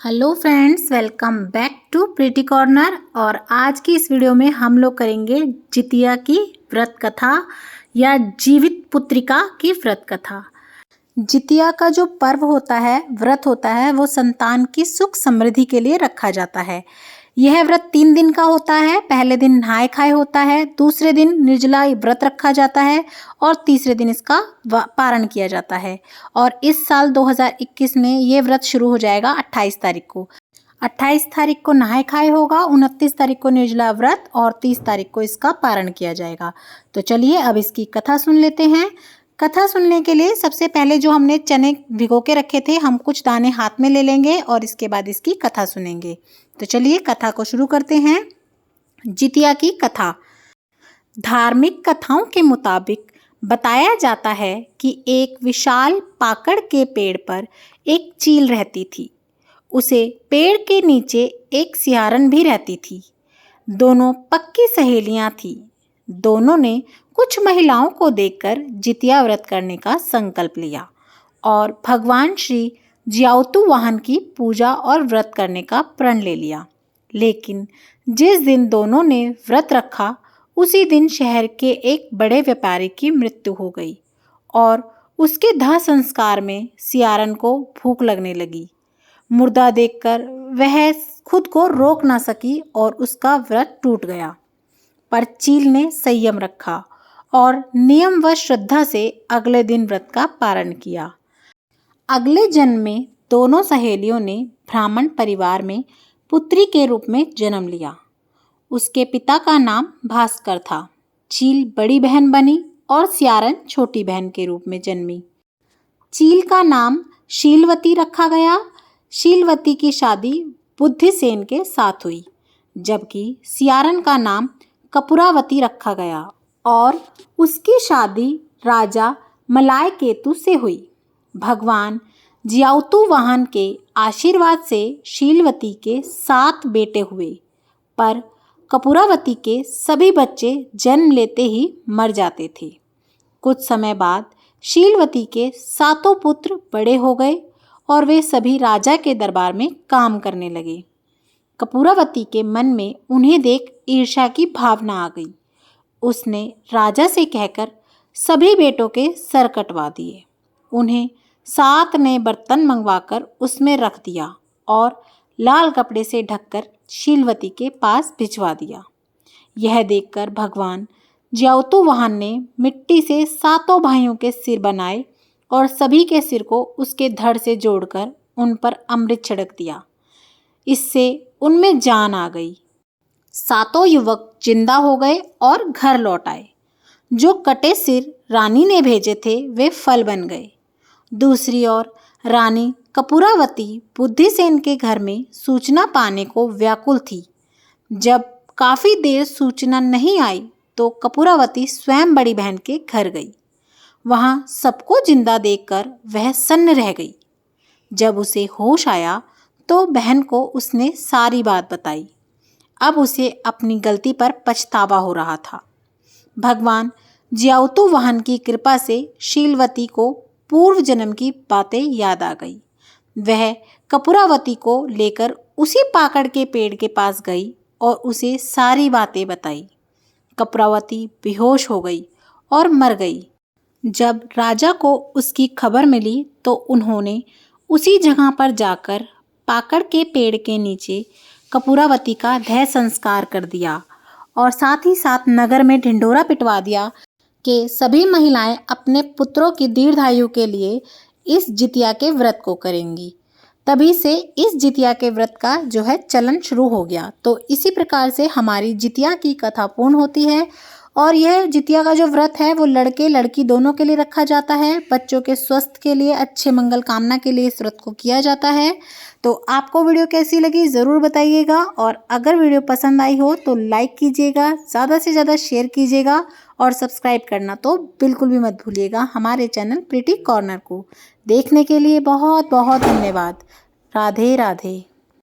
Hello friends, welcome back to Pretty Corner. और आज की इस वीडियो में हम लोग करेंगे जितिया की व्रत कथा या जीवित पुत्रिका की व्रत कथा। जितिया का जो पर्व होता है, व्रत होता है, वो संतान की सुख समृद्धि के लिए रखा जाता है। यह व्रत 3 दिन का होता है। पहले दिन नहाय खाए होता है, दूसरे दिन निर्जला व्रत रखा जाता है और तीसरे दिन इसका पारण किया जाता है। और इस साल 2021 में ये व्रत शुरू हो जाएगा 28 तारीख को। 28 तारीख को नहाय खाए होगा, 29 तारीख को निर्जला व्रत और 30 तारीख को इसका पारण किया जाएगा। तो चलिए अब इसकी कथा सुन लेते हैं। कथा सुनने के लिए सबसे पहले जो हमने चने भिगो के रखे थे, हम कुछ दाने हाथ में ले लेंगे और इसके बाद इसकी कथा सुनेंगे। तो चलिए कथा को शुरू करते हैं। जितिया की कथा। धार्मिक कथाओं के मुताबिक बताया जाता है कि एक विशाल पाकड़ के पेड़ पर एक चील रहती थी। उसे पेड़ के नीचे एक सियारन भी रहती थी। दोनों पक्की सहेलियां थीं। दोनों ने कुछ महिलाओं को देखकर जितिया व्रत करने का संकल्प लिया और भगवान श्री ज्याओतु वाहन की पूजा और व्रत करने का प्रण ले लिया। लेकिन जिस दिन दोनों ने व्रत रखा, उसी दिन शहर के एक बड़े व्यापारी की मृत्यु हो गई और उसके दाह संस्कार में सियारन को भूख लगने लगी। मुर्दा देखकर वह खुद को रोक ना सकी और उसका व्रत टूट गया। पर चील ने संयम रखा और नियम व श्रद्धा से अगले दिन व्रत का पारण किया। अगले जन्म में दोनों सहेलियों ने ब्राह्मण परिवार में पुत्री के रूप में जन्म लिया। उसके पिता का नाम भास्कर था। चील बड़ी बहन बनी और सियारन छोटी बहन के रूप में जन्मी। चील का नाम शीलवती रखा गया। शीलवती की शादी बुद्धिसेन के साथ हुई, जबकि सियारन का नाम कपूरावती रखा गया और उसकी शादी राजा मलाय केतु से हुई। भगवान ज्याओतु वाहन के आशीर्वाद से शीलवती के 7 बेटे हुए, पर कपूरावती के सभी बच्चे जन्म लेते ही मर जाते थे। कुछ समय बाद शीलवती के 7 पुत्र बड़े हो गए और वे सभी राजा के दरबार में काम करने लगे। कपूरावती के मन में उन्हें देख ईर्ष्या की भावना आ गई। उसने राजा से कहकर सभी बेटों के सर कटवा दिए। उन्हें 7 नए बर्तन मंगवाकर उसमें रख दिया और लाल कपड़े से ढककर शीलवती के पास भिजवा दिया। यह देखकर भगवान ज्याओतु वाहन ने मिट्टी से 7 भाइयों के सिर बनाए और सभी के सिर को उसके धड़ से जोड़कर उन पर अमृत छिड़क दिया। इससे उनमें जान आ गई। 7 युवक जिंदा हो गए और घर लौट आए। जो कटे सिर रानी ने भेजे थे, वे फल बन गए। दूसरी ओर रानी कपूरावती बुद्धिसेन के घर में सूचना पाने को व्याकुल थी। जब काफ़ी देर सूचना नहीं आई तो कपूरावती स्वयं बड़ी बहन के घर गई। वहाँ सबको जिंदा देखकर वह सन्न रह गई। जब उसे होश आया तो बहन को उसने सारी बात बताई। अब उसे अपनी गलती पर पछतावा हो रहा था। भगवान ज्याओतु वाहन की कृपा से शीलवती को पूर्व जन्म की बातें याद आ गई। वह कपूरावती को लेकर उसी पाकड़ के पेड़ के पास गई और उसे सारी बातें बताई। कपूरावती बेहोश हो गई और मर गई। जब राजा को उसकी खबर मिली तो उन्होंने उसी जगह पर जाकर पाकड़ के पेड़ के नीचे कपूरावती का देह संस्कार कर दिया और साथ ही साथ नगर में ढिंढोरा पिटवा दिया कि सभी महिलाएं अपने पुत्रों की दीर्घायु के लिए इस जितिया के व्रत को करेंगी। तभी से इस जितिया के व्रत का जो है चलन शुरू हो गया। तो इसी प्रकार से हमारी जितिया की कथा पूर्ण होती है। और यह जितिया का जो व्रत है वो लड़के लड़की दोनों के लिए रखा जाता है। बच्चों के स्वास्थ्य के लिए, अच्छे मंगल कामना के लिए इस व्रत को किया जाता है। तो आपको वीडियो कैसी लगी ज़रूर बताइएगा और अगर वीडियो पसंद आई हो तो लाइक कीजिएगा, ज़्यादा से ज़्यादा शेयर कीजिएगा और सब्सक्राइब करना तो बिल्कुल भी मत भूलिएगा हमारे चैनल प्रीटी कॉर्नर को। देखने के लिए बहुत बहुत धन्यवाद। राधे राधे।